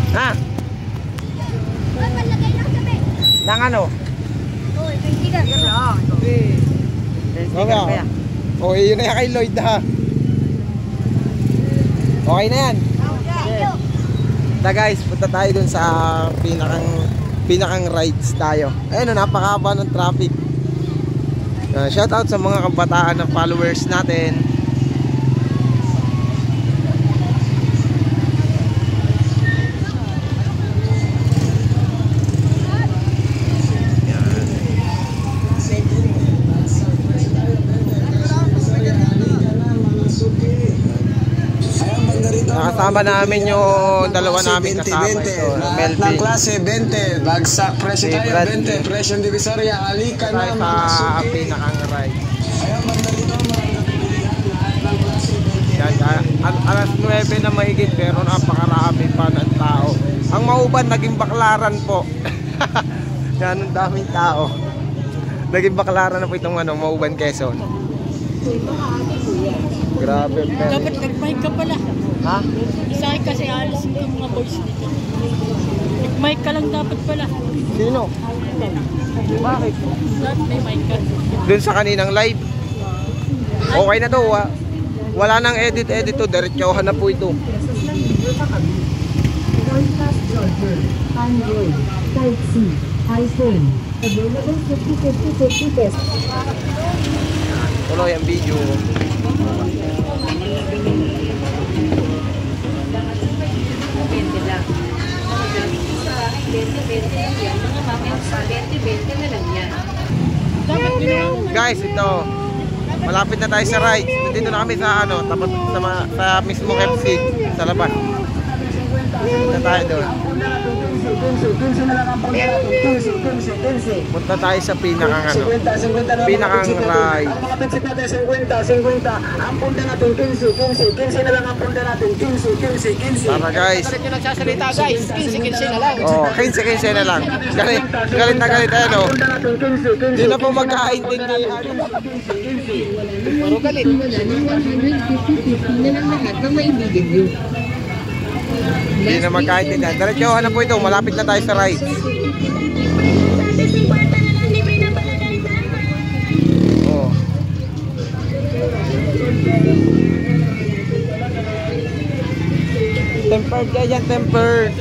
Ha? Nang ano? Okay, yun na yan kay Lloyd ha. Okay na yan. Na guys, punta tayo dun sa pinakang rides tayo. Ayun, napakahaba ng traffic. Shout out sa mga kabataan na followers natin. Nakasama namin yung dalawa namin kasama ito, Melvin. Ng klase 20, bagsak presyo tayo 20, presyo Divisoria, halika na sa pinakang ride. Alas 9 na mahigit pero napakarami pa ng tao. Ang Mauban naging Baclaran po. Yan, ang daming tao. Naging Baclaran na po itong Mauban, Quezon. Grabe. Dapat nag-mic ka pala. Ha? Isa kasi alis yung mga boys dito. Nag-mic ka lang dapat pala. Sino? Bakit? Dapat may mic ka. Doon sa kaninang live. Okay na to ha. Wala nang edit to. Diretsohan na po ito. Android, Type-C, iPhone. Available 50-50-50 test. Tuloy ang video. Guys, ito malapit na tayo sa rides. Dito na kami sa tapos sa mismo FC sa labas. Punta tayo doon. Punta tayo sa pinakang pinakang ride. Ang punta natin 15 na lang ang punta natin 15. Tara guys. Bakit yung nagsasalita guys? 15 na lang. Oh, 15 na lang. Galit na galit ano. Hindi na po magkaintindihan. Puro galit. 150 na lang lahat ng maibigan nyo. Hindi na magkaintindihan. Diretsohan na po ito. Malapit na tayo sa ride. Oh. Tempered ka dyan, tempered.